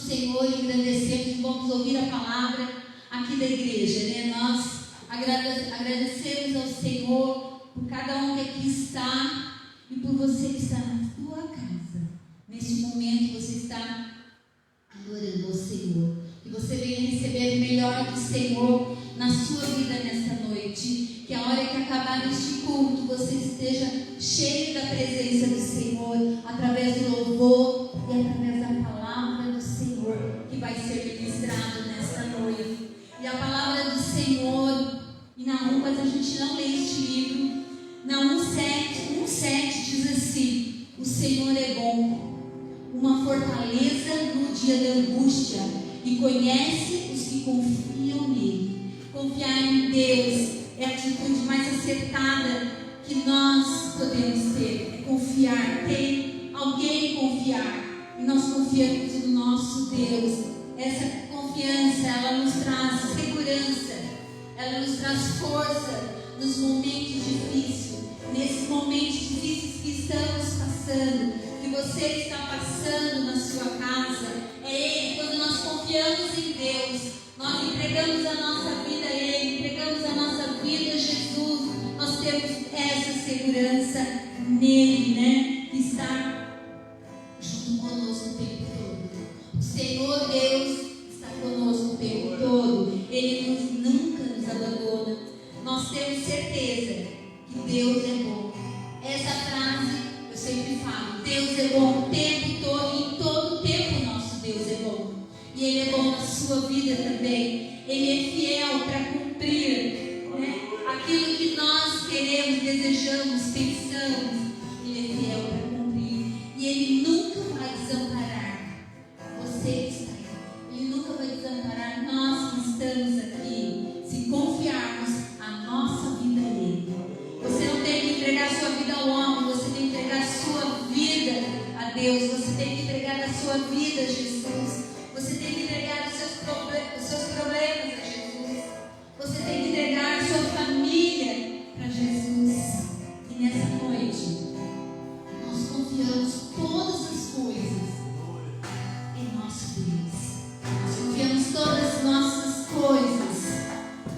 Senhor e engrandecemos, vamos ouvir a palavra aqui da igreja, né? Nós agradecemos ao Senhor por cada um que aqui está e por você que está na tua casa. Neste momento você está adorando ao Senhor. Que você venha receber o melhor do Senhor na sua vida nesta noite. Que a hora que acabar este culto você esteja cheio da presença do Senhor, através do louvor e através da palavra do Senhor que vai ser ministrado nesta noite. E a palavra do Senhor, em Naum, mas a gente não lê este livro, Naum 1:7 diz assim: o Senhor é bom, uma fortaleza no dia da angústia, e conhece os que confiam nele. Confiar em Deus é a atitude mais acertada que nós podemos ter. É confiar, ter alguém confiar. E nós confiamos no nosso Deus. Essa confiança, ela nos traz segurança, ela nos traz força nos momentos difíceis. Nesses momentos difíceis que estamos passando, que você está passando na sua casa, é Ele. Quando nós confiamos em Deus, nós entregamos a nossa vida a Ele, entregamos a nossa vida a Jesus, nós temos essa segurança nele, né? Que está junto conosco o tempo todo. O Senhor Deus está conosco o tempo todo. Ele nunca nos abandona. Nós temos certeza que Deus é bom. Essa frase eu sempre falo: Deus é bom o tempo todo, e em todo o tempo nosso Deus é bom. E Ele é bom na sua vida também. Ele é fiel para cumprir, né, aquilo que nós queremos, desejamos, pensamos. Ele é fiel para cumprir. E Ele nunca vai desamparar você que está aí. Ele nunca vai desamparar nós que estamos aqui, se confiarmos a nossa vida nele. Você não tem que entregar a sua vida ao homem, você tem que entregar a sua vida a Deus. Você tem que entregar a sua vida a Jesus. Você tem que entregar os seus problemas a Jesus. Você tem que entregar a sua família para Jesus. E nessa noite, nós confiamos todas as coisas em nosso Deus. Nós confiamos todas as nossas coisas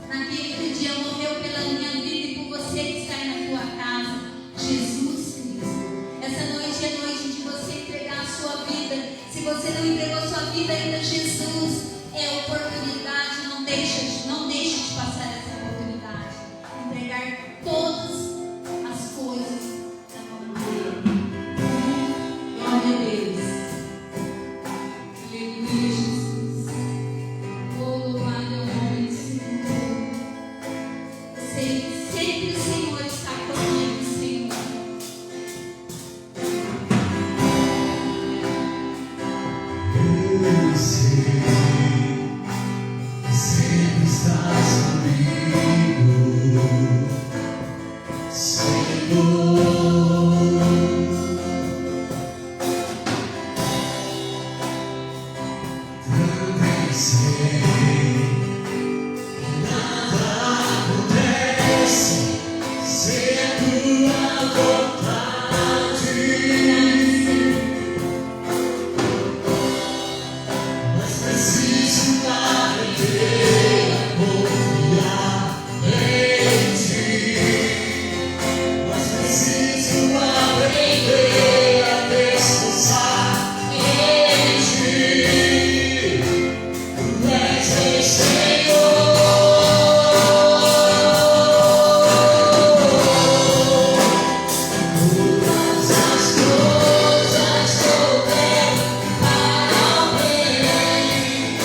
naquele que um dia morreu pela minha vida e por você que está aí na tua casa, Jesus Cristo. Essa noite é noite de você entregar a sua vida. Se você não entregou a sua vida ainda a Jesus, é oportunidade. Não deixe de passar essa oportunidade. Entregar todas as coisas na mão dele. Glória a Deus. Aleluia, Jesus. Oh, louvado é o nome do Senhor. Sempre o Senhor está comigo, Senhor. Eu sei, sempre estás comigo, Senhor. Também sei que nada acontece sem a tua vontade. Mas preciso aprender a confiar em ti. Mas preciso aprender a descansar em ti. Tu és meu Senhor. Todas as coisas cooperam para o bem.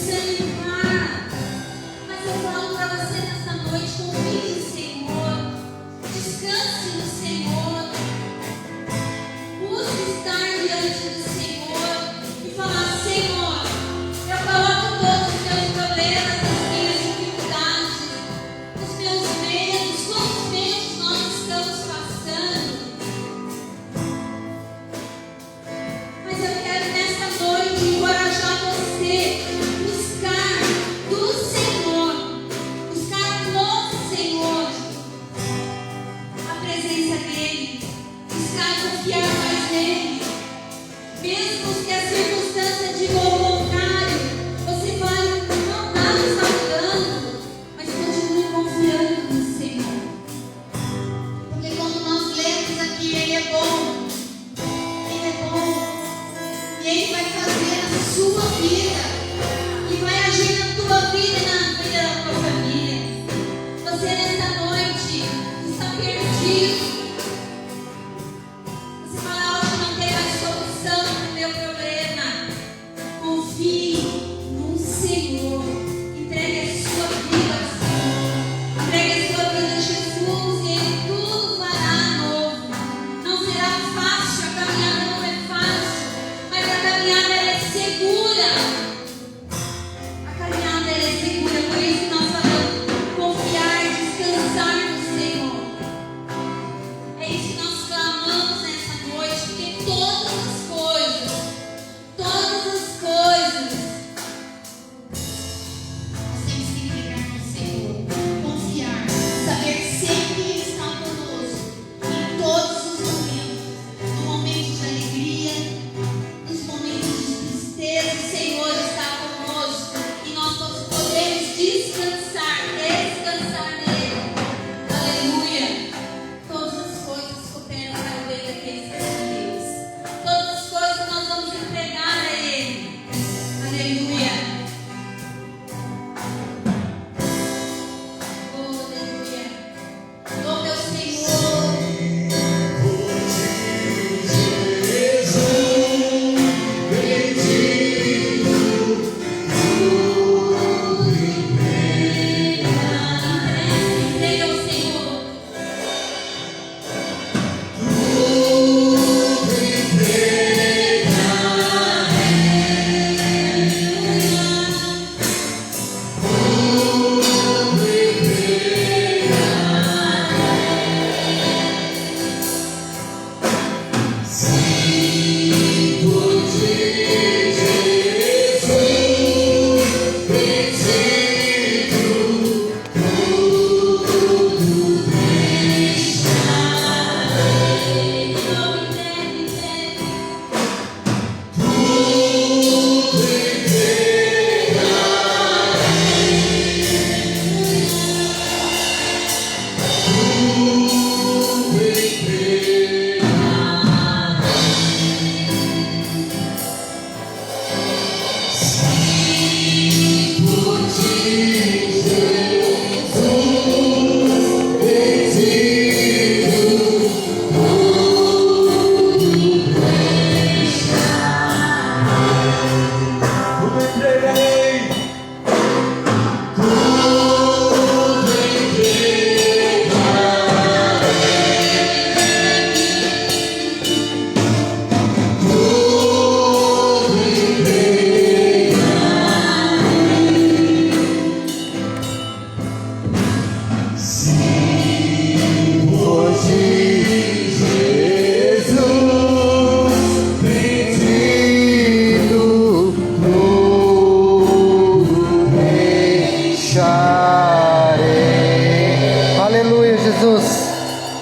desanimar. Mas eu falo para você nessa noite, confie no Senhor, descanse no Senhor, busque estar diante do Senhor e falar: Senhor, eu coloco todos os meus problemas, as minhas dificuldades, os meus medos, quantos medos nós estamos passando. Mas eu quero nessa noite encorajar você a buscar do Senhor, buscar no Senhor a presença dEle, buscar confiar mais nele. Mesmo que a circunstância diga o contrário, você fale: não, nada está mudando, mas continue confiando no Senhor. Porque como nós lemos aqui, Ele é bom. Ele é bom. E Ele vai fazer na sua vida. E vai agir na tua vida e na vida da tua família. Você nessa noite está perdido. Você fala: hoje não tem mais solução para o meu problema. Confie no Senhor. Entregue a sua vida ao Senhor. Entregue a sua vida a Jesus e Ele tudo fará novo. Não será fácil, a caminhada não é fácil, mas a caminhada ela é segura. A caminhada ela é segura, por isso nós falamos confiar, descansar no Senhor. É isso que nós clamamos nessa noite, porque todas as coisas, nós temos que entregar no Senhor, confiar, saber sempre que Ele está conosco, em todos os momentos, no momento de alegria, nos momentos de tristeza, o Senhor está conosco e nós podemos descansar nele. Aleluia! Todas as coisas cooperam para o bem daqueles que são Deus. Todas as coisas nós vamos entregar a Ele. Aleluia! Oh, aleluia! Louve ao Senhor. Entregue ao Senhor.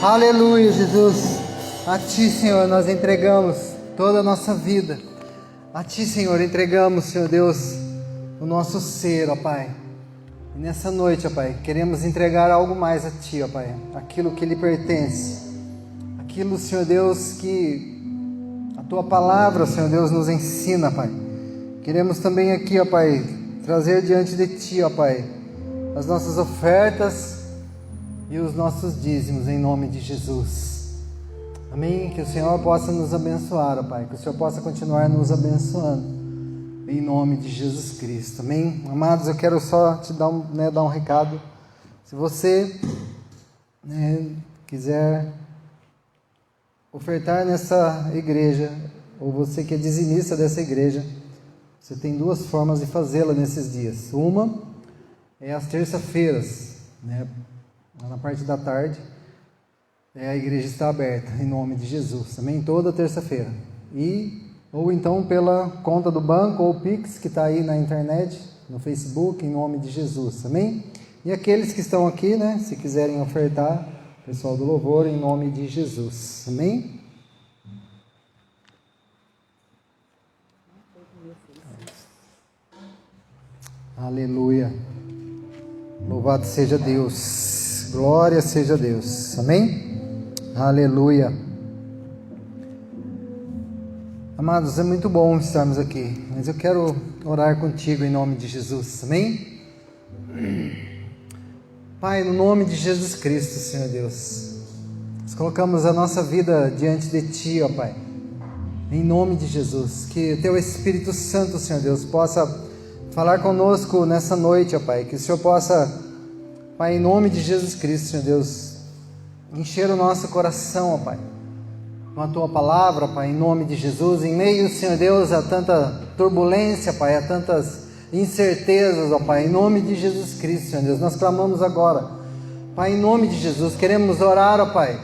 Aleluia, Jesus. A Ti, Senhor, nós entregamos toda a nossa vida. A Ti, Senhor, entregamos, Senhor Deus, o nosso ser, ó Pai. E nessa noite, ó Pai, queremos entregar algo mais a Ti, ó Pai. Aquilo que lhe pertence. Aquilo, Senhor Deus, que a Tua palavra, Senhor Deus, nos ensina, Pai. Queremos também aqui, ó Pai, trazer diante de Ti, ó Pai, as nossas ofertas e os nossos dízimos, em nome de Jesus. Amém? Que o Senhor possa nos abençoar, ó Pai. Que o Senhor possa continuar nos abençoando. em nome de Jesus Cristo. Amém? Amados, eu quero só te dar um recado. Se você quiser ofertar nessa igreja, ou você que é dizimista dessa igreja, você tem duas formas de fazê-la nesses dias. Uma é às terças-feiras, na parte da tarde, a igreja está aberta, em nome de Jesus, amém? Toda terça-feira. Ou então pela conta do banco, ou Pix, que está aí na internet, no Facebook, em nome de Jesus, amém? E aqueles que estão aqui, se quiserem ofertar, pessoal do louvor, em nome de Jesus, amém? Aleluia. Louvado seja Deus. Glória seja Deus. Amém? Aleluia. Amados, é muito bom estarmos aqui, mas eu quero orar contigo em nome de Jesus. Amém? Pai, no nome de Jesus Cristo, Senhor Deus, nós colocamos a nossa vida diante de Ti, ó Pai. Em nome de Jesus, que o Teu Espírito Santo, Senhor Deus, possa falar conosco nessa noite, ó Pai, que o Senhor possa, Pai, em nome de Jesus Cristo, Senhor Deus, encher o nosso coração, ó Pai, com a Tua palavra, Pai, em nome de Jesus, em meio, Senhor Deus, a tanta turbulência, Pai, a tantas incertezas, ó Pai, em nome de Jesus Cristo, Senhor Deus, nós clamamos agora, Pai, em nome de Jesus, queremos orar, ó Pai,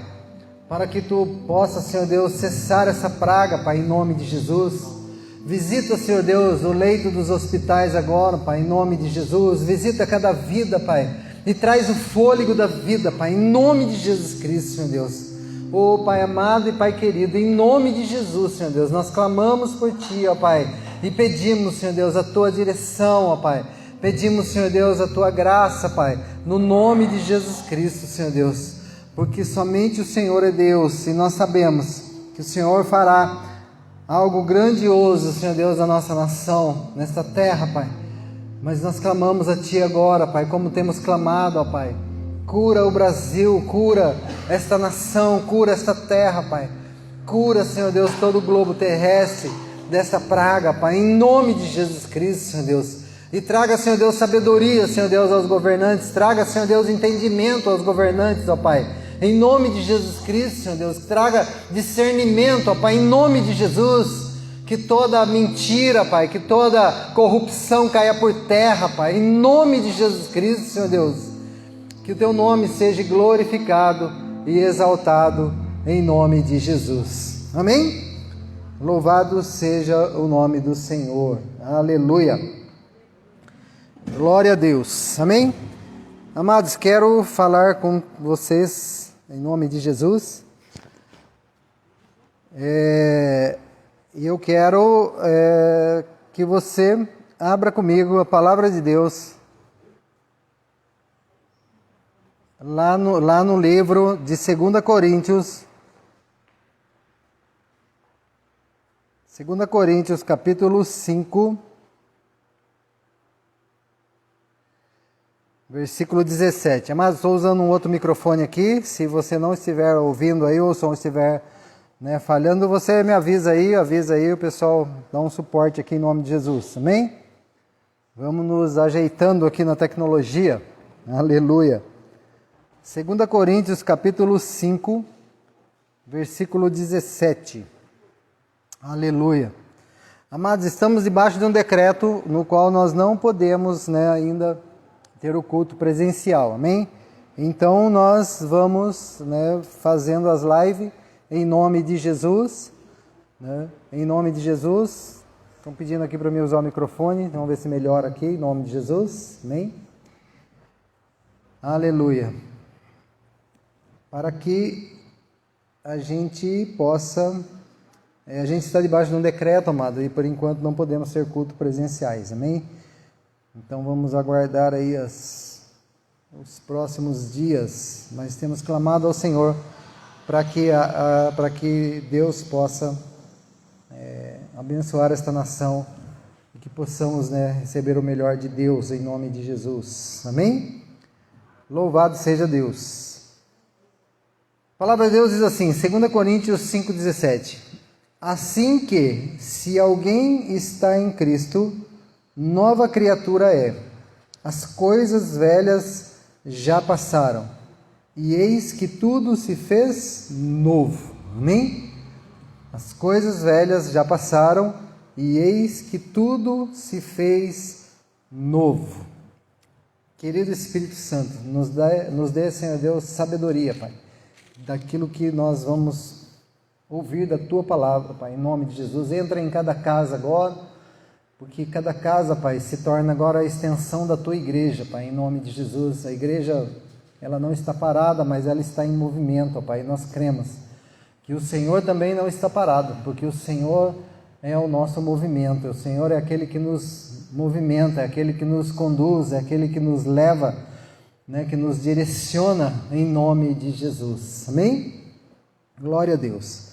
para que Tu possa, Senhor Deus, cessar essa praga, Pai, em nome de Jesus. Visita, Senhor Deus, o leito dos hospitais agora, Pai, em nome de Jesus. Visita cada vida, Pai, e traz o fôlego da vida, Pai, em nome de Jesus Cristo, Senhor Deus. Oh, Pai amado e Pai querido, em nome de Jesus, Senhor Deus, nós clamamos por Ti, ó Pai, e pedimos, Senhor Deus, a Tua direção, ó Pai. Pedimos, Senhor Deus, a Tua graça, Pai, no nome de Jesus Cristo, Senhor Deus, porque somente o Senhor é Deus, e nós sabemos que o Senhor fará algo grandioso, Senhor Deus, da nossa nação, nesta terra, Pai. Mas nós clamamos a Ti agora, Pai, como temos clamado, ó Pai. Cura o Brasil, cura esta nação, cura esta terra, Pai. Cura, Senhor Deus, todo o globo terrestre desta praga, Pai, em nome de Jesus Cristo, Senhor Deus. E traga, Senhor Deus, sabedoria, Senhor Deus, aos governantes. Traga, Senhor Deus, entendimento aos governantes, ó Pai. Em nome de Jesus Cristo, Senhor Deus, traga discernimento, ó Pai, em nome de Jesus, que toda mentira, Pai, que toda corrupção caia por terra, Pai, em nome de Jesus Cristo, Senhor Deus, que o Teu nome seja glorificado e exaltado em nome de Jesus, amém? Louvado seja o nome do Senhor, aleluia, glória a Deus, amém? Amados, quero falar com vocês em nome de Jesus, e eu quero que você abra comigo a palavra de Deus, lá no livro de 2 Coríntios, 2 Coríntios capítulo 5, versículo 17. Mas estou usando um outro microfone aqui. Se você não estiver ouvindo aí, ou o som estiver falhando, você me avisa aí, o pessoal dá um suporte aqui em nome de Jesus. Amém? Vamos nos ajeitando aqui na tecnologia. Aleluia. 2 Coríntios capítulo 5, versículo 17. Aleluia. Amados, estamos debaixo de um decreto no qual nós não podemos ainda ter o culto presencial, amém? Então nós vamos fazendo as lives em nome de Jesus, em nome de Jesus. Estão pedindo aqui para mim usar o microfone, vamos ver se melhora aqui, em nome de Jesus, amém? Aleluia. Para que a gente possa, a gente está debaixo de um decreto, amado, e por enquanto não podemos ter culto presenciais, amém? Então vamos aguardar aí os próximos dias, mas temos clamado ao Senhor para que Deus possa abençoar esta nação e que possamos receber o melhor de Deus em nome de Jesus, amém? Louvado seja Deus. A palavra de Deus diz assim, 2 Coríntios 5,17: Assim que, se alguém está em Cristo, nova criatura é. As coisas velhas já passaram, e eis que tudo se fez novo. Amém? As coisas velhas já passaram, e eis que tudo se fez novo. Querido Espírito Santo, nos dê, Senhor Deus, sabedoria, Pai, daquilo que nós vamos ouvir da Tua palavra, Pai, em nome de Jesus. Entra em cada casa agora, porque cada casa, Pai, se torna agora a extensão da Tua igreja, Pai, em nome de Jesus. A igreja, ela não está parada, mas ela está em movimento, Pai, e nós cremos que o Senhor também não está parado, porque o Senhor é o nosso movimento, o Senhor é aquele que nos movimenta, é aquele que nos conduz, é aquele que nos leva, né, que nos direciona em nome de Jesus. Amém? Glória a Deus.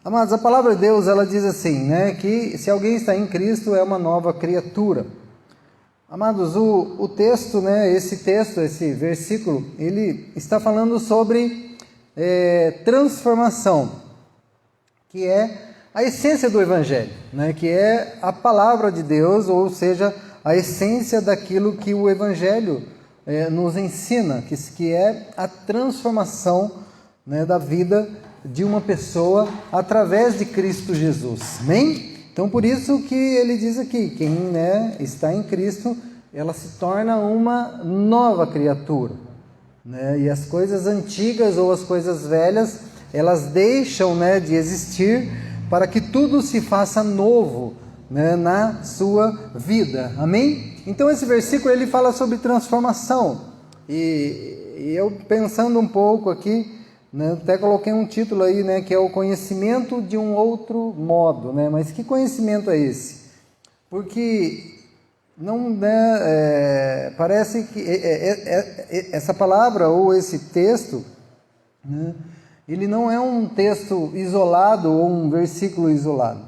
Amados, a palavra de Deus, ela diz assim, né, que se alguém está em Cristo, é uma nova criatura. Amados, o texto, né, esse versículo, ele está falando sobre transformação, que é a essência do Evangelho, né, que é a palavra de Deus, ou seja, a essência daquilo que o Evangelho nos ensina, que é a transformação, né, da vida de uma pessoa através de Cristo Jesus. Amém? Então, por isso que ele diz aqui, quem, né, está em Cristo, ela se torna uma nova criatura, né? E as coisas antigas ou as coisas velhas, elas deixam, né, de existir para que tudo se faça novo, né, na sua vida. Amém? Então, esse versículo ele fala sobre transformação. E eu pensando um pouco aqui, né, até coloquei um título aí, né, que é o conhecimento de um outro modo, né? Mas que conhecimento é esse? Porque não, né, parece que essa palavra ou esse texto, né, ele não é um texto isolado ou um versículo isolado,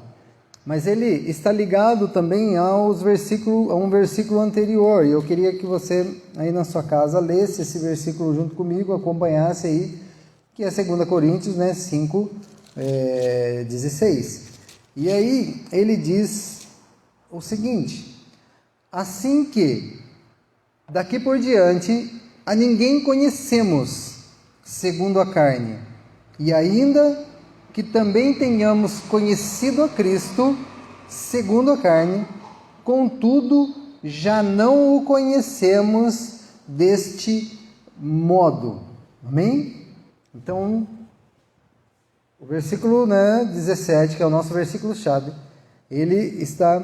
mas ele está ligado também a um versículo anterior. E eu queria que você aí na sua casa lesse esse versículo junto comigo, acompanhasse aí, que é 2 Coríntios, né, 5:16. E aí ele diz o seguinte: assim que daqui por diante a ninguém conhecemos segundo a carne, e ainda que também tenhamos conhecido a Cristo segundo a carne, contudo já não o conhecemos deste modo. Amém? Então, o versículo, né, 17, que é o nosso versículo-chave, ele está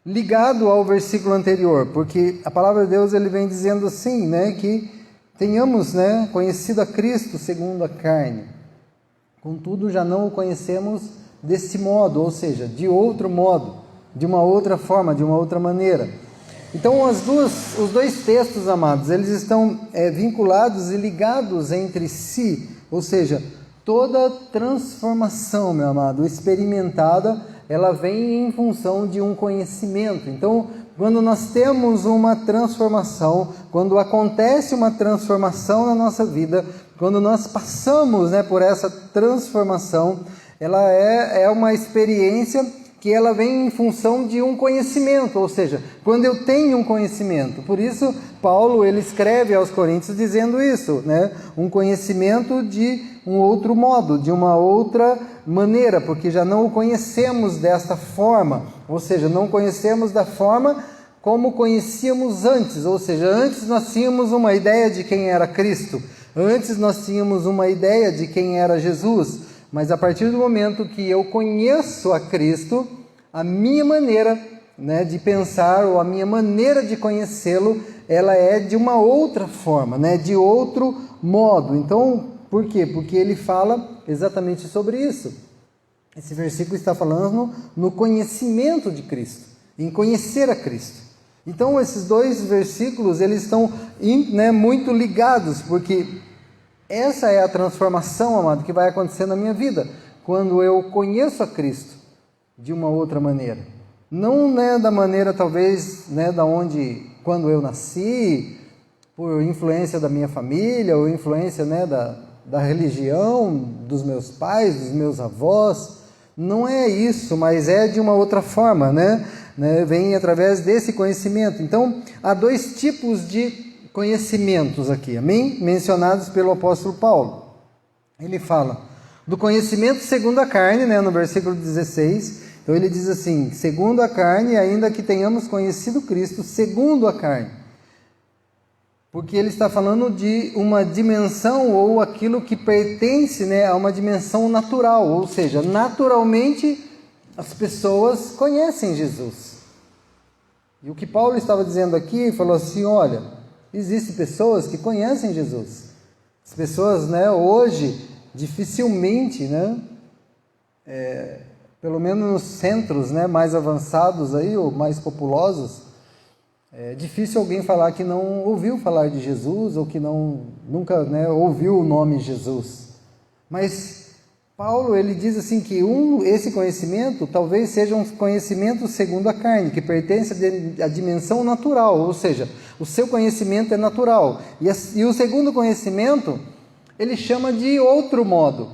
ligado ao versículo anterior, porque a palavra de Deus ele vem dizendo assim, né, que tenhamos, né, conhecido a Cristo segundo a carne, contudo já não o conhecemos desse modo, ou seja, de outro modo, de uma outra forma, de uma outra maneira. Então os dois textos, amados, eles estão vinculados e ligados entre si, ou seja, toda transformação, meu amado, experimentada, ela vem em função de um conhecimento. Então, quando nós temos uma transformação, quando acontece uma transformação na nossa vida, quando nós passamos, né, por essa transformação, ela é uma experiência que ela vem em função de um conhecimento, ou seja, quando eu tenho um conhecimento. Por isso, Paulo ele escreve aos Coríntios dizendo isso, né? Um conhecimento de um outro modo, de uma outra maneira, porque já não o conhecemos desta forma, ou seja, não conhecemos da forma como conhecíamos antes, ou seja, antes nós tínhamos uma ideia de quem era Cristo, antes nós tínhamos uma ideia de quem era Jesus, mas a partir do momento que eu conheço a Cristo, a minha maneira, né, de pensar, ou a minha maneira de conhecê-lo, ela é de uma outra forma, né, de outro modo. Então, por quê? Porque ele fala exatamente sobre isso. Esse versículo está falando no conhecimento de Cristo, em conhecer a Cristo. Então, esses dois versículos, eles estão, né, muito ligados, porque essa é a transformação, amado, que vai acontecer na minha vida, quando eu conheço a Cristo de uma outra maneira. Não, né, da maneira, talvez, né, quando eu nasci, por influência da minha família, ou influência, né, da religião, dos meus pais, dos meus avós, Não é isso, mas é de uma outra forma, né? Vem através desse conhecimento. Então, há dois tipos de conhecimentos aqui, amém? Mencionados pelo apóstolo Paulo. Ele fala do conhecimento segundo a carne, né? No versículo 16. Então, ele diz assim: segundo a carne, ainda que tenhamos conhecido Cristo segundo a carne. Porque ele está falando de uma dimensão ou aquilo que pertence, né, a uma dimensão natural. Ou seja, naturalmente as pessoas conhecem Jesus. E o que Paulo estava dizendo aqui, falou assim, olha, existem pessoas que conhecem Jesus. As pessoas, né, hoje, dificilmente, né, pelo menos nos centros, né, mais avançados aí, ou mais populosos, é difícil alguém falar que não ouviu falar de Jesus, ou que nunca, né, ouviu o nome Jesus. Mas Paulo, ele diz assim que esse conhecimento talvez seja um conhecimento segundo a carne, que pertence à dimensão natural, ou seja, o seu conhecimento é natural. E o segundo conhecimento, ele chama de outro modo.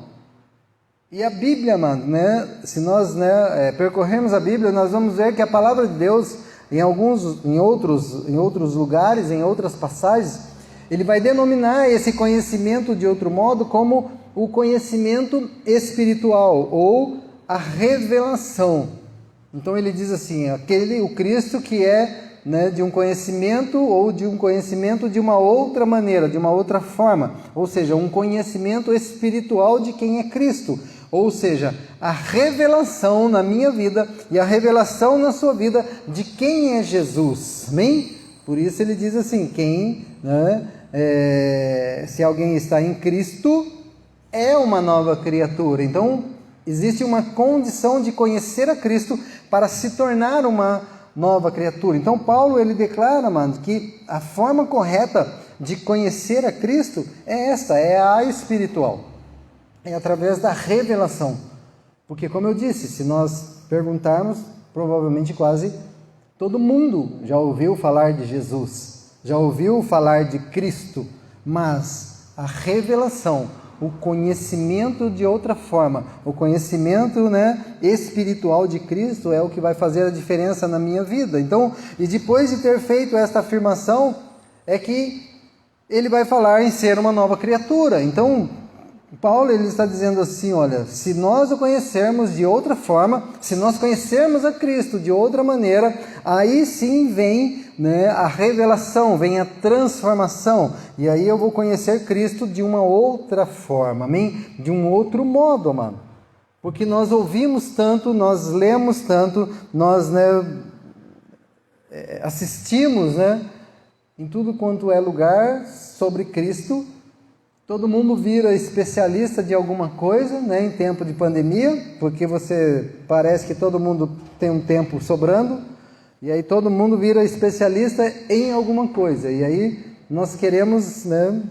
E a Bíblia, mano, né, se nós, né, percorrermos a Bíblia, nós vamos ver que a palavra de Deus, em outros lugares, em outras passagens, ele vai denominar esse conhecimento de outro modo como o conhecimento espiritual ou a revelação. Então ele diz assim, o Cristo que é, né, de um conhecimento ou de um conhecimento de uma outra maneira, de uma outra forma, ou seja, um conhecimento espiritual de quem é Cristo. Ou seja, a revelação na minha vida e a revelação na sua vida de quem é Jesus. Amém? Por isso ele diz assim, se alguém está em Cristo, é uma nova criatura. Então, existe uma condição de conhecer a Cristo para se tornar uma nova criatura. Então, Paulo, ele declara, mano, que a forma correta de conhecer a Cristo é esta, é a espiritual. É através da revelação. Porque, como eu disse, se nós perguntarmos, provavelmente quase todo mundo já ouviu falar de Jesus, já ouviu falar de Cristo, mas a revelação, o conhecimento de outra forma, o conhecimento, né, espiritual de Cristo é o que vai fazer a diferença na minha vida. Então, e depois de ter feito esta afirmação, é que ele vai falar em ser uma nova criatura. Então, Paulo, ele está dizendo assim, olha, se nós o conhecermos de outra forma, se nós conhecermos a Cristo de outra maneira, aí sim vem, né, a revelação, vem a transformação, e aí eu vou conhecer Cristo de uma outra forma, amém? De um outro modo, amado. Porque nós ouvimos tanto, nós lemos tanto, nós, né, assistimos, né, em tudo quanto é lugar sobre Cristo. Todo mundo vira especialista de alguma coisa, né, em tempo de pandemia, porque parece que todo mundo tem um tempo sobrando, e aí todo mundo vira especialista em alguma coisa. E aí nós queremos, né,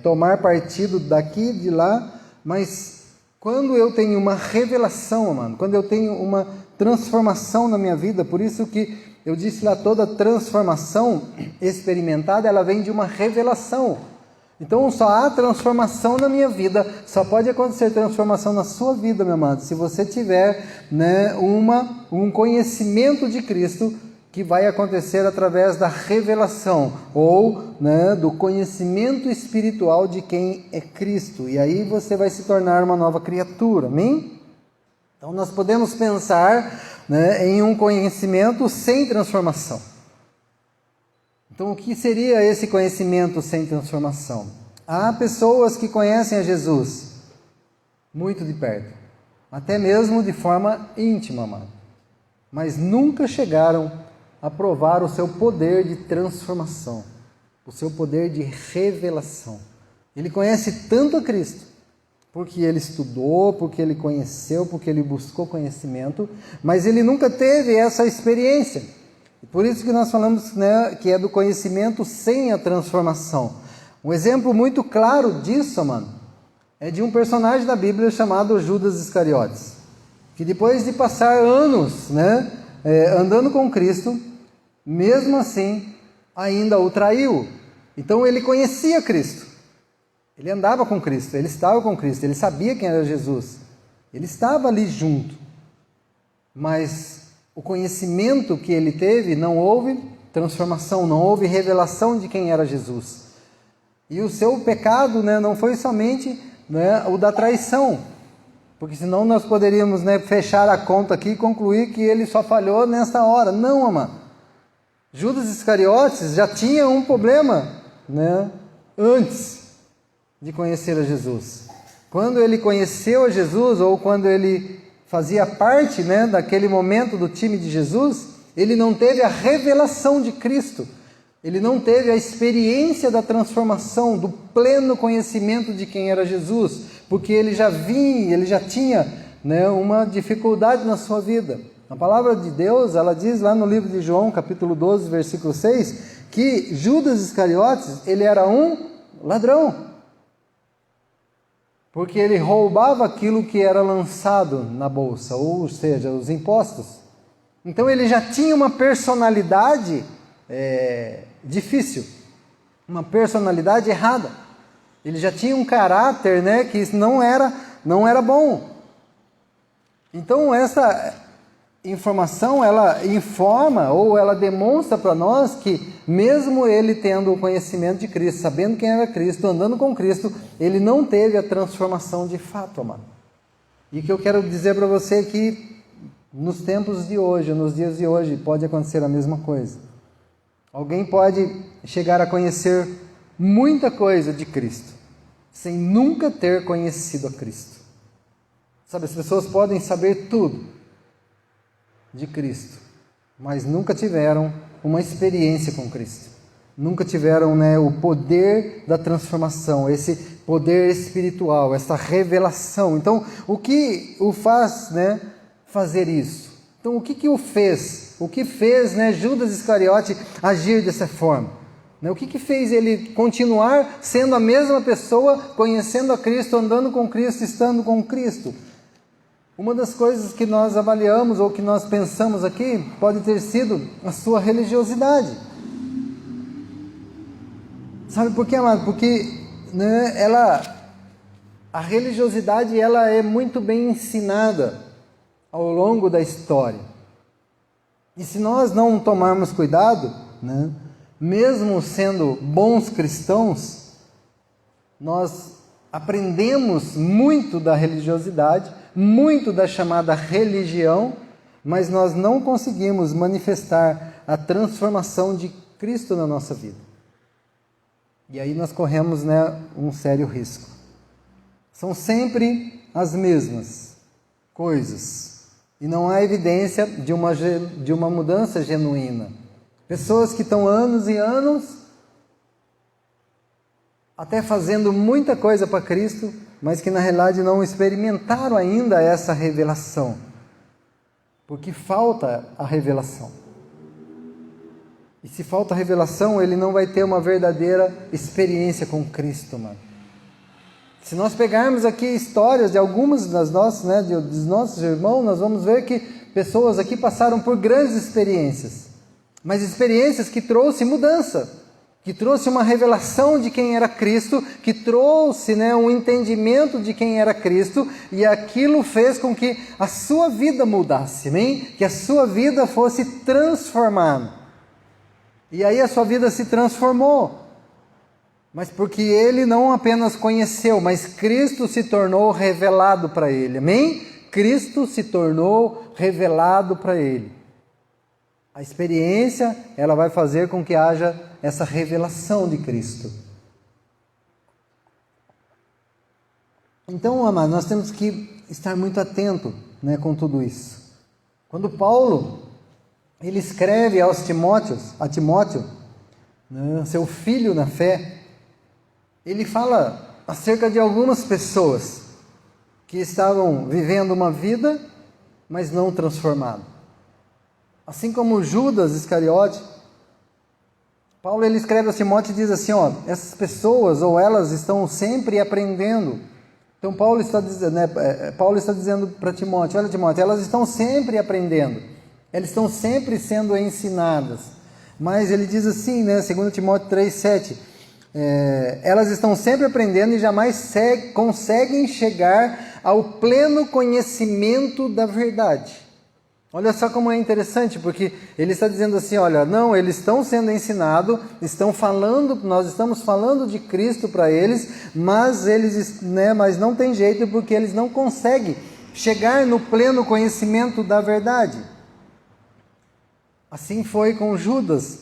tomar partido daqui, de lá, mas quando eu tenho uma revelação, mano, quando eu tenho uma transformação na minha vida, por isso que eu disse lá, toda transformação experimentada, ela vem de uma revelação. Então só há transformação na minha vida, só pode acontecer transformação na sua vida, meu amado, se você tiver, né, um conhecimento de Cristo, que vai acontecer através da revelação, ou, né, do conhecimento espiritual de quem é Cristo, e aí você vai se tornar uma nova criatura, amém? Então nós podemos pensar, né, em um conhecimento sem transformação. Então, o que seria esse conhecimento sem transformação? Há pessoas que conhecem a Jesus muito de perto, até mesmo de forma íntima, mano, mas nunca chegaram a provar o seu poder de transformação, o seu poder de revelação. Ele conhece tanto a Cristo, porque ele estudou, porque ele conheceu, porque ele buscou conhecimento, mas ele nunca teve essa experiência. Por isso que nós falamos, né, que é do conhecimento sem a transformação. Um exemplo muito claro disso, mano, é de um personagem da Bíblia chamado Judas Iscariotes, que depois de passar anos, né, andando com Cristo, mesmo assim, ainda o traiu. Então ele conhecia Cristo, ele andava com Cristo, ele estava com Cristo, ele sabia quem era Jesus, Ele estava ali junto, mas o conhecimento que ele teve, não houve transformação, não houve revelação de quem era Jesus. E o seu pecado, né, não foi somente, né, o da traição, porque senão nós poderíamos, né, fechar a conta aqui e concluir que ele só falhou nessa hora. Não, amado. Judas Iscariotes já tinha um problema, né, antes de conhecer a Jesus. Quando ele conheceu a Jesus, ou quando ele fazia parte, né, daquele momento do time de Jesus, ele não teve a revelação de Cristo. Ele não teve a experiência da transformação, do pleno conhecimento de quem era Jesus, porque ele já tinha, né, uma dificuldade na sua vida. A palavra de Deus, ela diz lá no livro de João, capítulo 12, versículo 6, que Judas Iscariotes, ele era um ladrão, porque ele roubava aquilo que era lançado na bolsa, ou seja, os impostos. Então ele já tinha uma personalidade difícil, uma personalidade errada. Ele já tinha um caráter, né, que não era bom. Então essa informação, ela informa ou ela demonstra para nós que mesmo ele tendo o conhecimento de Cristo, sabendo quem era Cristo, andando com Cristo, ele não teve a transformação de fato, amado. E o que eu quero dizer para você é que nos tempos de hoje, nos dias de hoje, pode acontecer a mesma coisa. Alguém pode chegar a conhecer muita coisa de Cristo, sem nunca ter conhecido a Cristo. Sabe, as pessoas podem saber tudo de Cristo, mas nunca tiveram uma experiência com Cristo. Nunca tiveram, né, o poder da transformação, esse poder espiritual, essa revelação. Então, o que o faz, né, fazer isso? Então, o que o fez? O que fez, né, Judas Iscariote agir dessa forma? O que fez ele continuar sendo a mesma pessoa, conhecendo a Cristo, andando com Cristo, estando com Cristo? Uma das coisas que nós avaliamos ou que nós pensamos aqui pode ter sido a sua religiosidade. Sabe por quê, amado? Porque, né, a religiosidade ela é muito bem ensinada ao longo da história. E se nós não tomarmos cuidado, né, mesmo sendo bons cristãos, nós aprendemos muito da religiosidade, muito da chamada religião, mas nós não conseguimos manifestar a transformação de Cristo na nossa vida. E aí nós corremos, né, um sério risco. São sempre as mesmas coisas e não há evidência de uma mudança genuína. Pessoas que estão anos e anos até fazendo muita coisa para Cristo, mas que na realidade não experimentaram ainda essa revelação, porque falta a revelação. E se falta a revelação, ele não vai ter uma verdadeira experiência com Cristo, mano. Se nós pegarmos aqui histórias de algumas das nossas, né, dos nossos irmãos, nós vamos ver que pessoas aqui passaram por grandes experiências, mas experiências que trouxe mudança, que trouxe uma revelação de quem era Cristo, que trouxe, né, um entendimento de quem era Cristo, e aquilo fez com que a sua vida mudasse, amém? Que a sua vida fosse transformada. E aí a sua vida se transformou, mas porque ele não apenas conheceu, mas Cristo se tornou revelado para ele, amém? Cristo se tornou revelado para ele. A experiência, ela vai fazer com que haja essa revelação de Cristo. Então, amado, nós temos que estar muito atento, né, com tudo isso. Quando Paulo, ele escreve a Timóteo, né, seu filho na fé, ele fala acerca de algumas pessoas que estavam vivendo uma vida, mas não transformada. Assim como Judas Iscariote, Paulo ele escreve a Timóteo e diz assim, ó, essas pessoas, ou elas estão sempre aprendendo. Então Paulo está dizendo para Timóteo, olha Timóteo, elas estão sempre aprendendo, elas estão sempre sendo ensinadas. Mas ele diz assim, né, 2 Timóteo 3,7, elas estão sempre aprendendo e jamais conseguem chegar ao pleno conhecimento da verdade. Olha só como é interessante, porque ele está dizendo assim, olha, não, eles estão sendo ensinados, nós estamos falando de Cristo para eles, mas mas não tem jeito, porque eles não conseguem chegar no pleno conhecimento da verdade. Assim foi com Judas.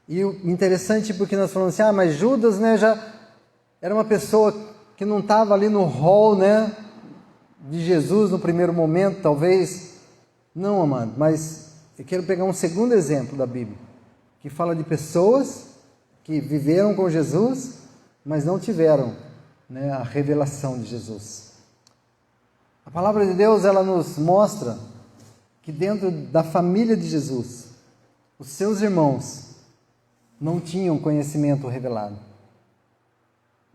E o interessante, porque nós falamos assim, mas Judas, já era uma pessoa que não estava ali no rol, de Jesus no primeiro momento, talvez. Não, amado, mas eu quero pegar um segundo exemplo da Bíblia, que fala de pessoas que viveram com Jesus, mas não tiveram a revelação de Jesus. A palavra de Deus, ela nos mostra que dentro da família de Jesus, os seus irmãos não tinham conhecimento revelado.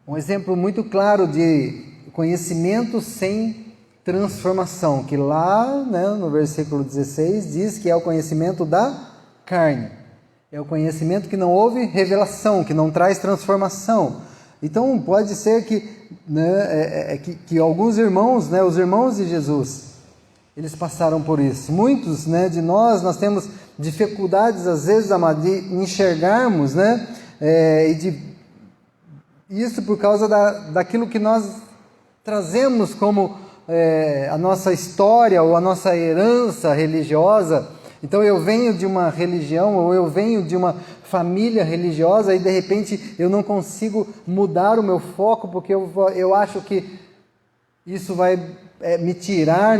Um exemplo muito claro de conhecimento sem transformação, que lá no versículo 16 diz que é o conhecimento da carne. É o conhecimento que não houve revelação, que não traz transformação. Então pode ser que alguns irmãos, os irmãos de Jesus, eles passaram por isso. Muitos de nós temos dificuldades às vezes, amado, de enxergarmos, isso por causa daquilo que nós trazemos como a nossa história ou a nossa herança religiosa. Então eu venho de uma religião ou eu venho de uma família religiosa e de repente eu não consigo mudar o meu foco porque eu acho que isso vai me tirar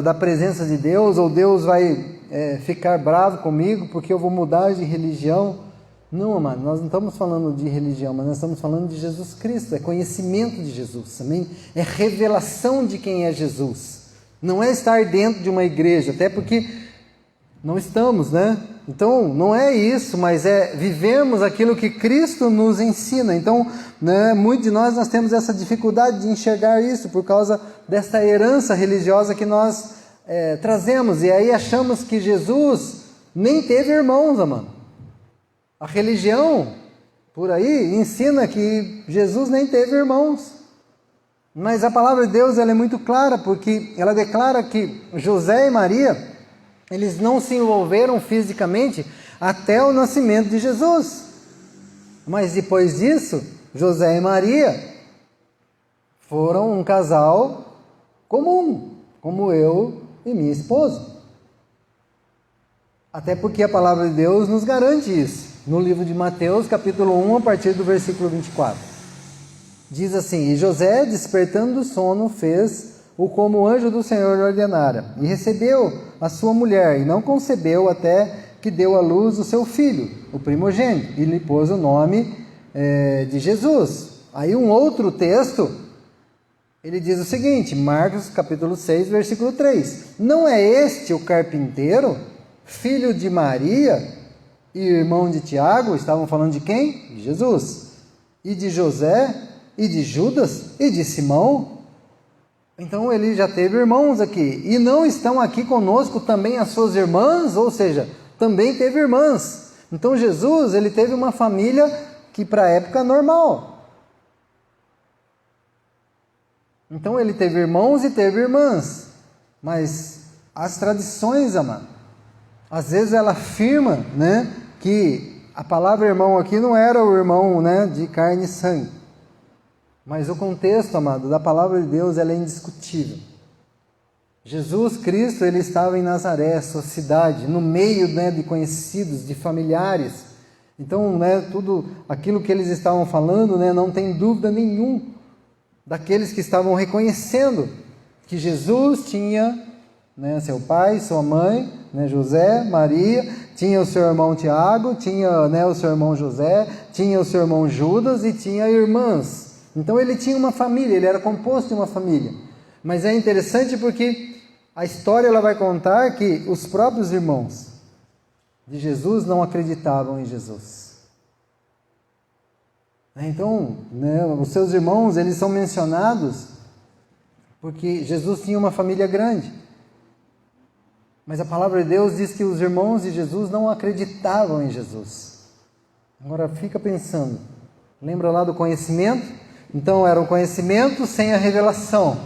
da presença de Deus, ou Deus vai ficar bravo comigo porque eu vou mudar de religião. Não, amado, nós não estamos falando de religião, mas nós estamos falando de Jesus Cristo, é conhecimento de Jesus, amém? É revelação de quem é Jesus, não é estar dentro de uma igreja, até porque não estamos, Então, não é isso, mas é vivermos aquilo que Cristo nos ensina. Então, muitos de nós temos essa dificuldade de enxergar isso, por causa dessa herança religiosa que nós trazemos, e aí achamos que Jesus nem teve irmãos, amado. A religião, por aí, ensina que Jesus nem teve irmãos. Mas a palavra de Deus, ela é muito clara, porque ela declara que José e Maria, eles não se envolveram fisicamente até o nascimento de Jesus. Mas depois disso, José e Maria foram um casal comum, como eu e minha esposa. Até porque a palavra de Deus nos garante isso. No livro de Mateus, capítulo 1, a partir do versículo 24. Diz assim: E José, despertando do sono, fez-o como o anjo do Senhor lhe ordenara, e recebeu a sua mulher, e não concebeu até que deu à luz o seu filho, o primogênito, e lhe pôs o nome de Jesus. Aí um outro texto, ele diz o seguinte, Marcos capítulo 6, versículo 3. Não é este o carpinteiro, filho de Maria e irmão de Tiago? Estavam falando de quem? De Jesus. E de José, e de Judas, e de Simão. Então ele já teve irmãos aqui. E não estão aqui conosco também as suas irmãs? Ou seja, também teve irmãs. Então Jesus, ele teve uma família que para a época normal. Então ele teve irmãos e teve irmãs. Mas as tradições, amado, às vezes ela afirma, que a palavra irmão aqui não era o irmão, de carne e sangue. Mas o contexto, amado, da palavra de Deus, ela é indiscutível. Jesus Cristo, ele estava em Nazaré, sua cidade, no meio, de conhecidos, de familiares. Então, tudo aquilo que eles estavam falando, não tem dúvida nenhuma daqueles que estavam reconhecendo que Jesus tinha, seu pai, sua mãe, José, Maria, tinha o seu irmão Tiago, tinha o seu irmão José, tinha o seu irmão Judas e tinha irmãs. Então ele tinha uma família, ele era composto de uma família. Mas é interessante porque a história ela vai contar que os próprios irmãos de Jesus não acreditavam em Jesus. Então, os seus irmãos, eles são mencionados porque Jesus tinha uma família grande. Mas a palavra de Deus diz que os irmãos de Jesus não acreditavam em Jesus. Agora fica pensando, lembra lá do conhecimento? Então era um conhecimento sem a revelação.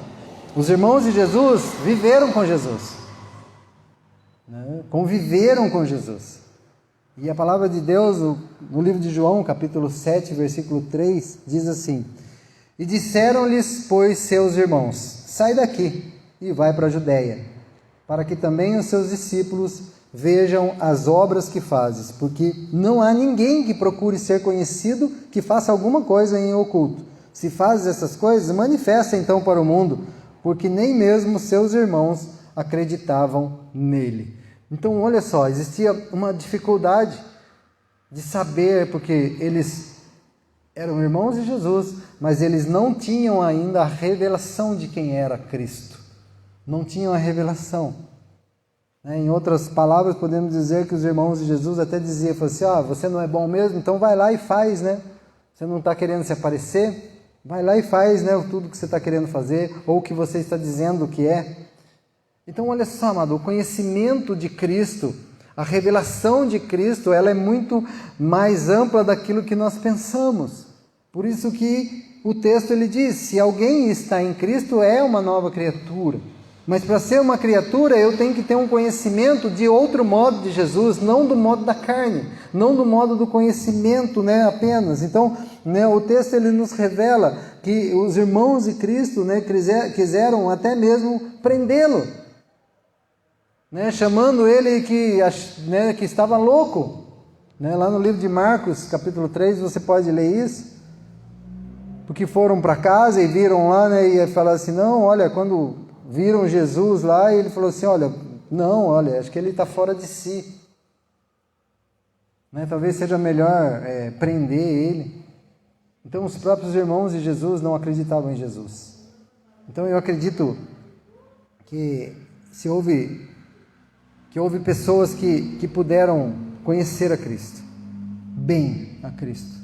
Os irmãos de Jesus viveram com Jesus, né? Conviveram com Jesus. E a palavra de Deus, no livro de João, capítulo 7, versículo 3, diz assim: E disseram-lhes, pois, seus irmãos: Sai daqui e vai para a Judéia, para que também os seus discípulos vejam as obras que fazes, porque não há ninguém que procure ser conhecido que faça alguma coisa em oculto. Se fazes essas coisas, manifesta então para o mundo, porque nem mesmo seus irmãos acreditavam nele. Então, olha só, existia uma dificuldade de saber, porque eles eram irmãos de Jesus, mas eles não tinham ainda a revelação de quem era Cristo. Não tinham a revelação. Em outras palavras, podemos dizer que os irmãos de Jesus até diziam assim: você não é bom mesmo? Então vai lá e faz, né? Você não está querendo se aparecer? Vai lá e faz, né, tudo que você está querendo fazer, ou o que você está dizendo que é. Então, olha só, amado, o conhecimento de Cristo, a revelação de Cristo, ela é muito mais ampla daquilo que nós pensamos. Por isso que o texto ele diz: se alguém está em Cristo, é uma nova criatura. Mas para ser uma criatura, eu tenho que ter um conhecimento de outro modo de Jesus, não do modo da carne, não do modo do conhecimento, né, apenas. Então, né, o texto ele nos revela que os irmãos de Cristo, né, quiseram até mesmo prendê-lo, né, chamando ele que estava louco. Né, lá no livro de Marcos, capítulo 3, você pode ler isso. Porque foram para casa e viram lá, né, e falaram assim: não, olha, quando viram Jesus lá, e ele falou assim: acho que ele está fora de si. Né? Talvez seja melhor prender ele. Então os próprios irmãos de Jesus não acreditavam em Jesus. Então eu acredito que houve pessoas que puderam conhecer a Cristo, bem a Cristo.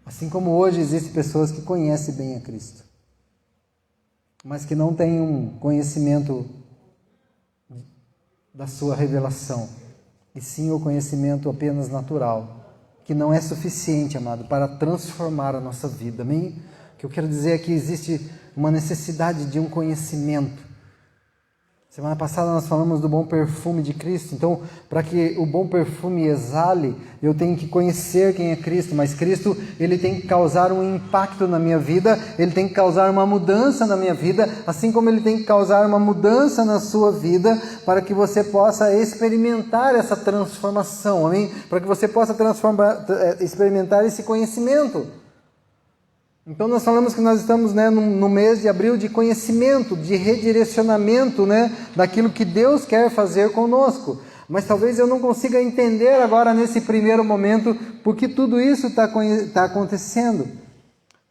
Assim como hoje existem pessoas que conhecem bem a Cristo, mas que não têm um conhecimento da sua revelação, e sim o conhecimento apenas natural, que não é suficiente, amado, para transformar a nossa vida. Amém? O que eu quero dizer é que existe uma necessidade de um conhecimento. Semana passada nós falamos do bom perfume de Cristo. Então, para que o bom perfume exale, eu tenho que conhecer quem é Cristo. Mas Cristo, ele tem que causar um impacto na minha vida, ele tem que causar uma mudança na minha vida, assim como ele tem que causar uma mudança na sua vida, para que você possa experimentar essa transformação, amém? Para que você possa experimentar esse conhecimento. Então nós falamos que nós estamos, né, no mês de abril de conhecimento, de redirecionamento, né, daquilo que Deus quer fazer conosco. Mas talvez eu não consiga entender agora nesse primeiro momento porque tudo isso está acontecendo.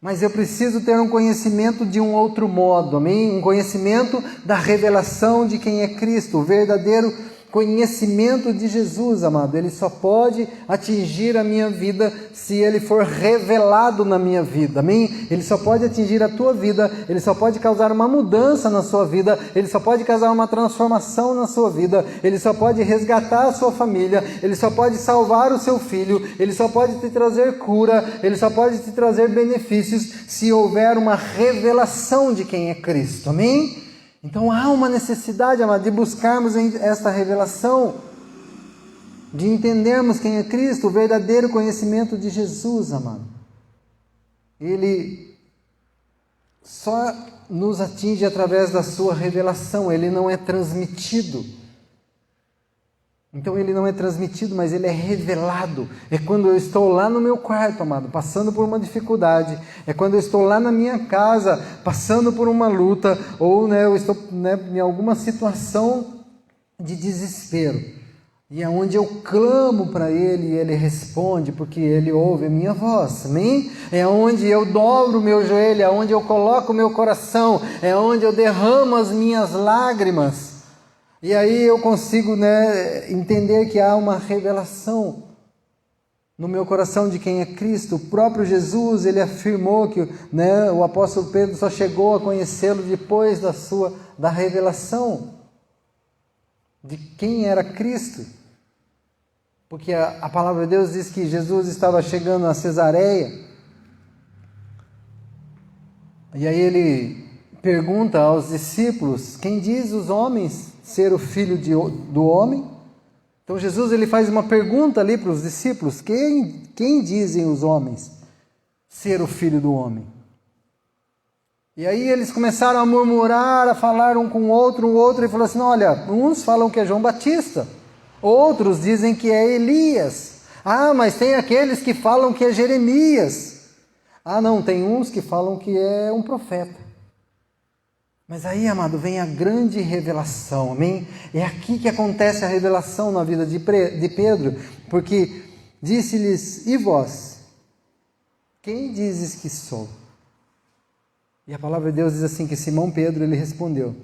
Mas eu preciso ter um conhecimento de um outro modo, amém? Um conhecimento da revelação de quem é Cristo, o verdadeiro conhecimento de Jesus, amado. Ele só pode atingir a minha vida se ele for revelado na minha vida, amém? Ele só pode atingir a tua vida, ele só pode causar uma mudança na sua vida, ele só pode causar uma transformação na sua vida, ele só pode resgatar a sua família, ele só pode salvar o seu filho, ele só pode te trazer cura, ele só pode te trazer benefícios se houver uma revelação de quem é Cristo, amém? Então há uma necessidade, amado, de buscarmos esta revelação, de entendermos quem é Cristo, o verdadeiro conhecimento de Jesus, amado. Ele só nos atinge através da sua revelação, ele não é transmitido. Então ele não é transmitido, mas ele é revelado. É quando eu estou lá no meu quarto, amado, passando por uma dificuldade. É quando eu estou lá na minha casa, passando por uma luta. Ou eu estou em alguma situação de desespero. E é onde eu clamo para Ele e Ele responde, porque Ele ouve a minha voz. Amém? É onde eu dobro o meu joelho, é onde eu coloco o meu coração. É onde eu derramo as minhas lágrimas. E aí eu consigo, entender que há uma revelação no meu coração de quem é Cristo. O próprio Jesus, ele afirmou que o apóstolo Pedro só chegou a conhecê-lo depois da revelação de quem era Cristo. Porque a palavra de Deus diz que Jesus estava chegando a Cesareia. E aí pergunta aos discípulos: quem diz os homens ser o filho do homem? Então Jesus ele faz uma pergunta ali para os discípulos: quem dizem os homens ser o filho do homem? E aí eles começaram a murmurar, a falar um com o outro, e falou assim: olha, uns falam que é João Batista, outros dizem que é Elias. Ah, mas tem aqueles que falam que é Jeremias. Ah, não, tem uns que falam que é um profeta. Mas aí, amado, vem a grande revelação, amém? É aqui que acontece a revelação na vida de Pedro, porque disse-lhes: e vós, quem dizes que sou? E a palavra de Deus diz assim, que Simão Pedro, ele respondeu: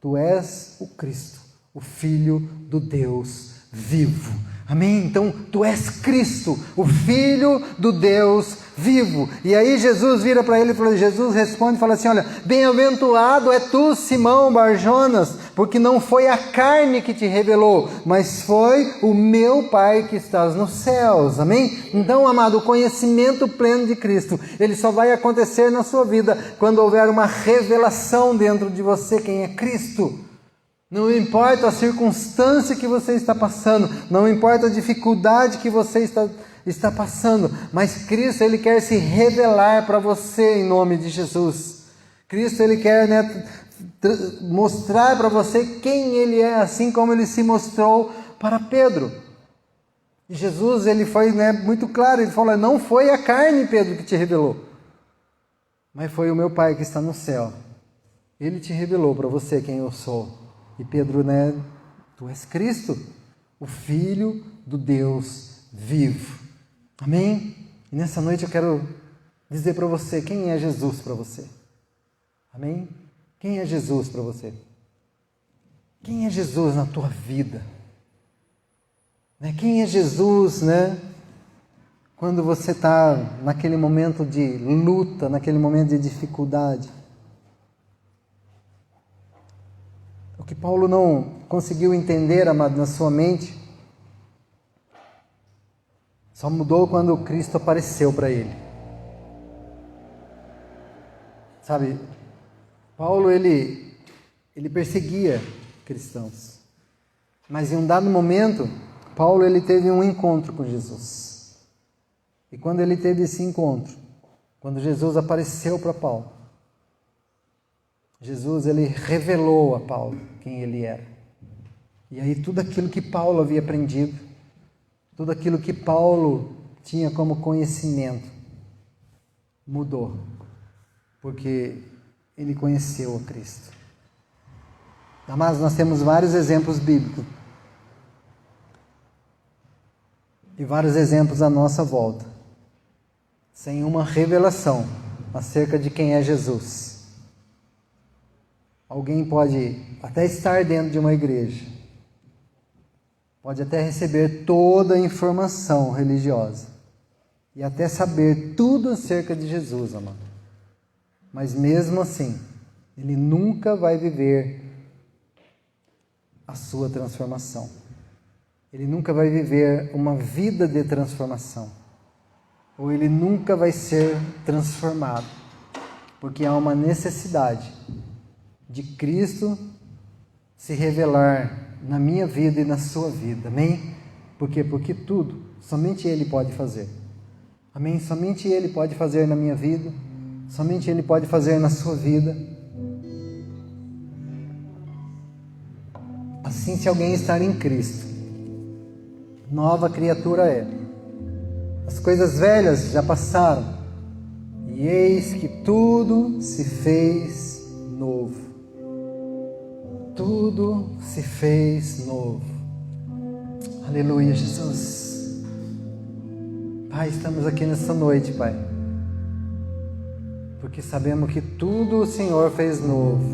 tu és o Cristo, o Filho do Deus vivo. Amém? Então, tu és Cristo, o Filho do Deus vivo. E aí Jesus vira para ele e fala, Jesus responde e fala assim: olha, bem-aventurado é tu, Simão Barjonas, porque não foi a carne que te revelou, mas foi o meu Pai que estás nos céus. Amém? Então, amado, o conhecimento pleno de Cristo, ele só vai acontecer na sua vida quando houver uma revelação dentro de você quem é Cristo. Não importa a circunstância que você está passando, não importa a dificuldade que você está passando, mas Cristo, ele quer se revelar para você em nome de Jesus. Cristo, ele quer mostrar para você quem ele é, assim como ele se mostrou para Pedro. E Jesus, ele foi muito claro, ele falou: não foi a carne, Pedro, que te revelou, mas foi o meu Pai que está no céu. Ele te revelou para você quem eu sou. E Pedro, tu és Cristo, o Filho do Deus vivo. Amém? E nessa noite eu quero dizer para você, quem é Jesus para você? Amém? Quem é Jesus para você? Quem é Jesus na tua vida? Quem é Jesus, quando você está naquele momento de luta, naquele momento de dificuldade? O que Paulo não conseguiu entender, amado, na sua mente, só mudou quando Cristo apareceu para ele. Sabe, Paulo, ele perseguia cristãos. Mas em um dado momento, Paulo, ele teve um encontro com Jesus. E quando ele teve esse encontro, quando Jesus apareceu para Paulo, Jesus, ele revelou a Paulo quem ele era. E aí tudo aquilo que Paulo havia aprendido, tudo aquilo que Paulo tinha como conhecimento, mudou. Porque ele conheceu a Cristo. Mas nós temos vários exemplos bíblicos. E vários exemplos à nossa volta. Sem uma revelação acerca de quem é Jesus. Alguém pode até estar dentro de uma igreja, pode até receber toda a informação religiosa e até saber tudo acerca de Jesus, amado. Mas mesmo assim, ele nunca vai viver a sua transformação. Ele nunca vai viver uma vida de transformação. Ou ele nunca vai ser transformado, porque há uma necessidade de Cristo se revelar na minha vida e na sua vida, amém? Por quê? Porque tudo, somente Ele pode fazer, amém? Somente Ele pode fazer na minha vida, somente Ele pode fazer na sua vida. Assim, se alguém estar em Cristo, nova criatura é. As coisas velhas já passaram, e eis que tudo se fez novo. Tudo se fez novo. Aleluia, Jesus. Pai, estamos aqui nessa noite, Pai, porque sabemos que tudo o Senhor fez novo.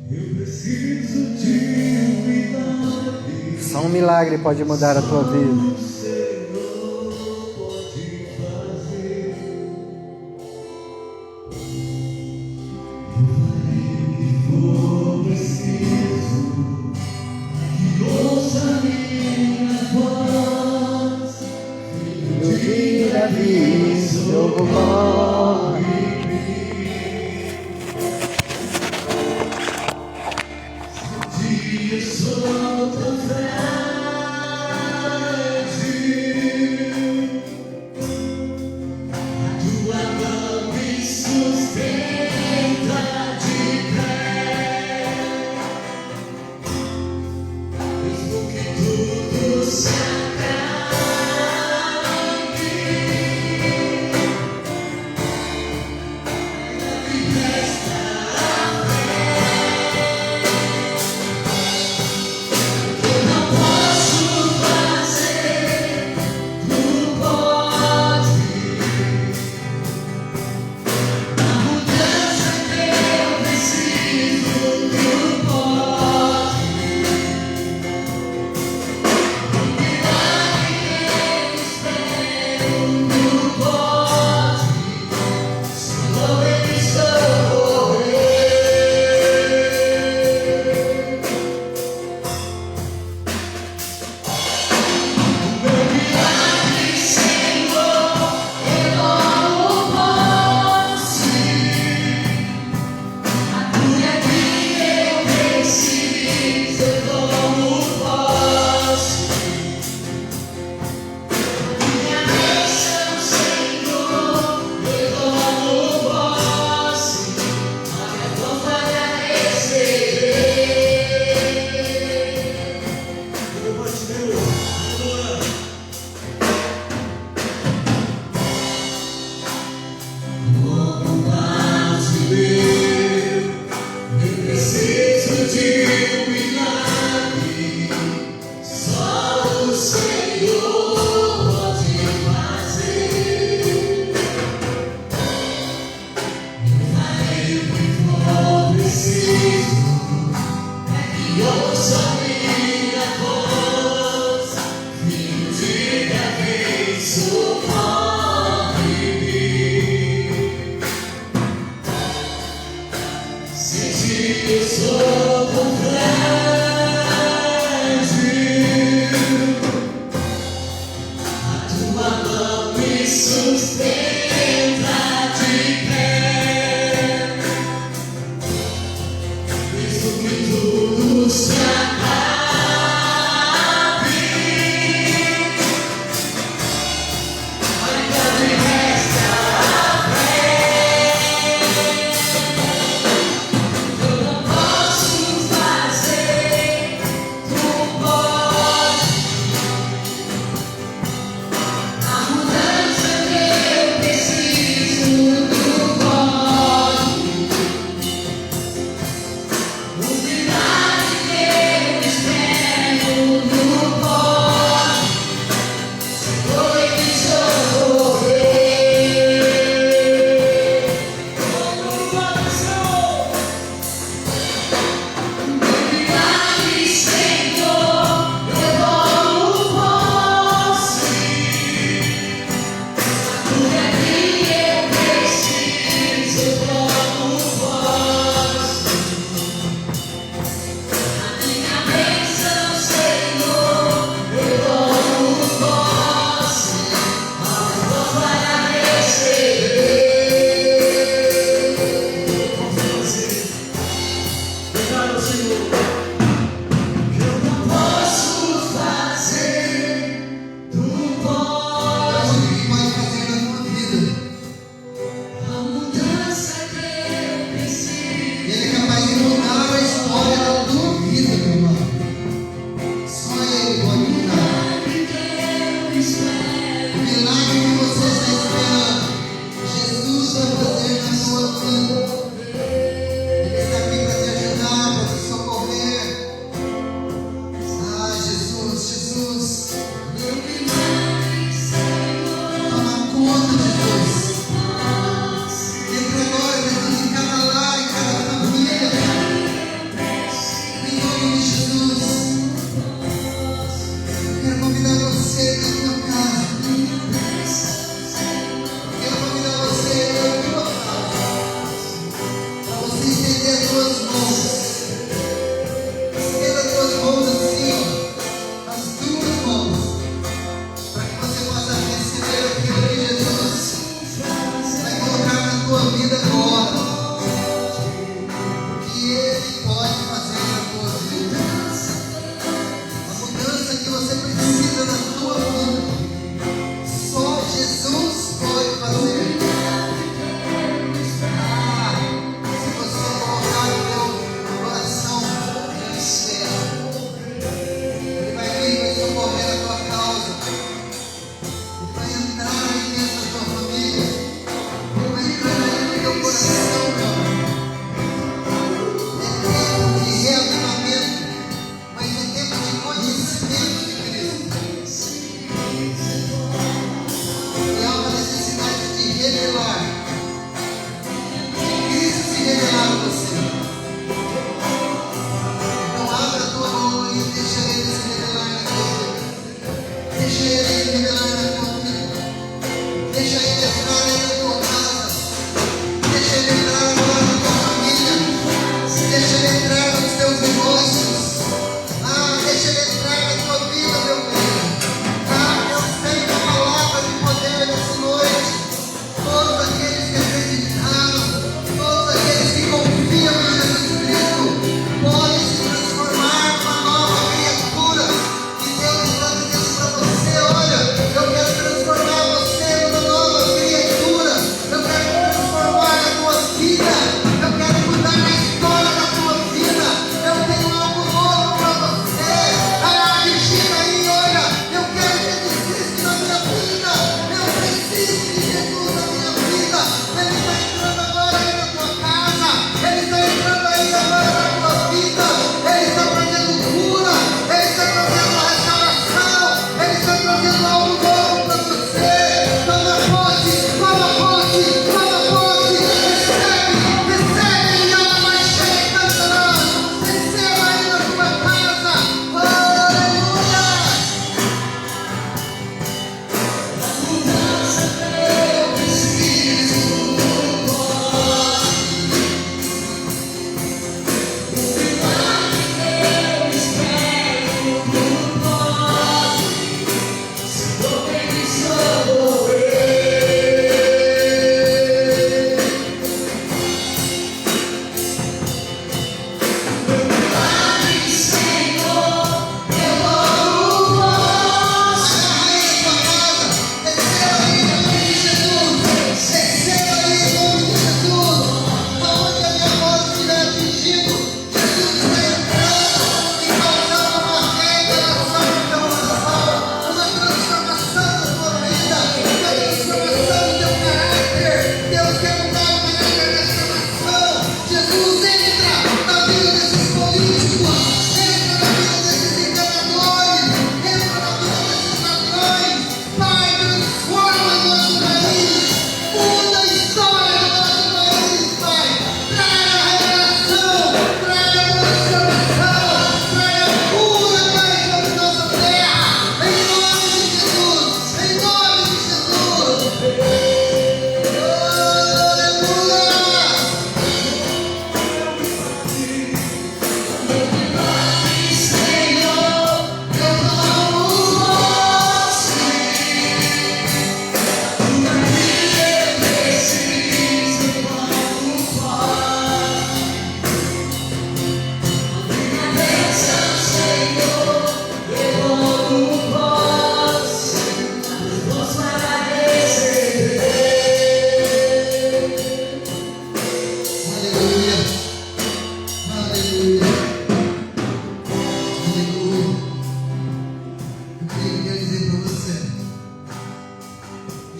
Eu preciso de um milagre. Só um milagre pode mudar a tua vida.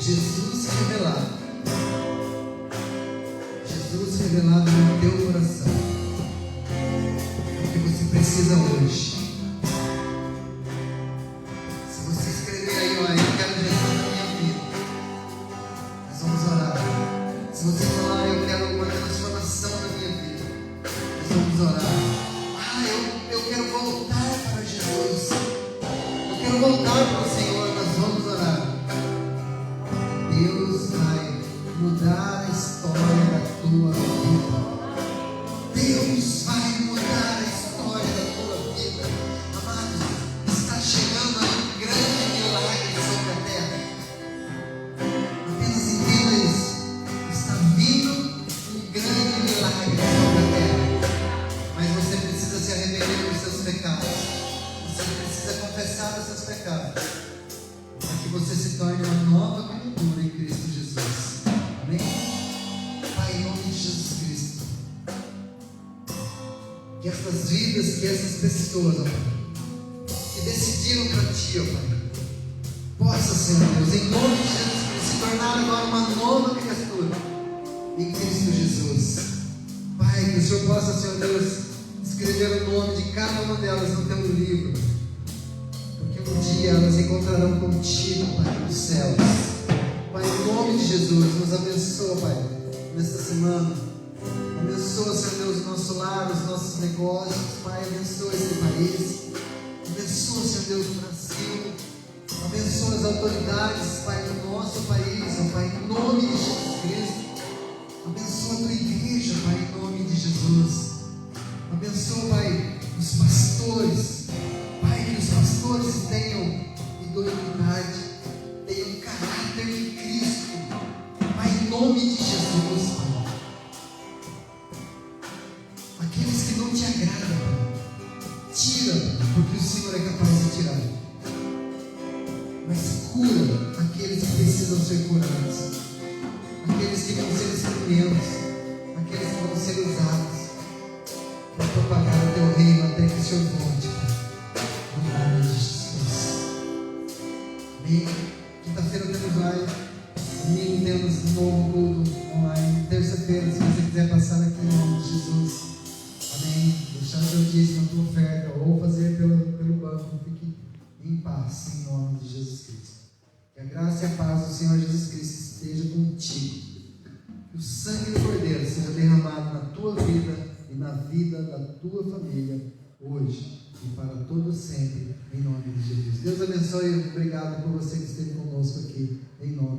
Jesus revelado. Jesus revelado no teu coração. O que você precisa hoje. Se você escrever aí, ó, eu quero Jesus na minha vida, nós vamos orar. Se você falar, eu quero uma transformação na minha vida, nós vamos orar. Eu quero voltar para Jesus. Eu quero voltar para o Senhor, nós vamos orar. Deus vai mudar a história da tua vida. Deus vai mudar a história da tua vida. Amado, está chegando aí um grande milagre sobre a terra. Apenas entenda isso. Está vindo um grande milagre sobre a terra. Mas você precisa se arrepender dos seus pecados. Você precisa confessar os seus pecados, para que você se torne uma nova criatura em Cristo Jesus. Amém? Pai, em nome de Jesus Cristo, que essas vidas, que essas pessoas, ó Pai, que decidiram para Ti, ó Pai, possa, Senhor Deus, em nome de Jesus Cristo, se tornar agora uma nova criatura em Cristo Jesus. Pai, que o Senhor possa, Senhor Deus, escrever o nome de cada uma delas no Teu livro, porque um dia elas encontrarão contigo, Pai, nos céus. Pai, em nome de Jesus, nos abençoa, Pai, nesta semana. Abençoa, Senhor Deus, o nosso lar, os nossos negócios, Pai, abençoa este país. Abençoa, Senhor Deus, o Brasil. Abençoa as autoridades, Pai, do nosso país, ó Pai, em nome de Jesus Cristo. Abençoa a tua igreja, Pai, em nome de Jesus. Abençoa, Pai, os pastores. Pai, que os pastores tenham idoneidade, tenham caráter em Cristo. Pai, em nome de Jesus, Pai. Aqueles que não te agradam, Pai, tira, porque o Senhor é capaz de tirar. Mas cura aqueles que precisam ser curados, aqueles que vão ser instrumentos, aqueles que vão ser usados para propagar o teu reino até que o Senhor volte, Pai, no nome de Jesus. Amém. Quinta-feira temos live, domingo temos um novo culto online, terça-feira, se você quiser passar aqui em nome de Jesus, amém, deixar o seu dízimo, a tua oferta, ou fazer pelo banco, fique em paz, em nome de Jesus Cristo. Que a graça e a paz do Senhor Jesus Cristo esteja contigo. Que o sangue do Cordeiro seja derramado na tua vida e na vida da tua família, hoje e para todo sempre, em nome de Jesus. Deus abençoe, obrigado por você que esteve conosco aqui, em nome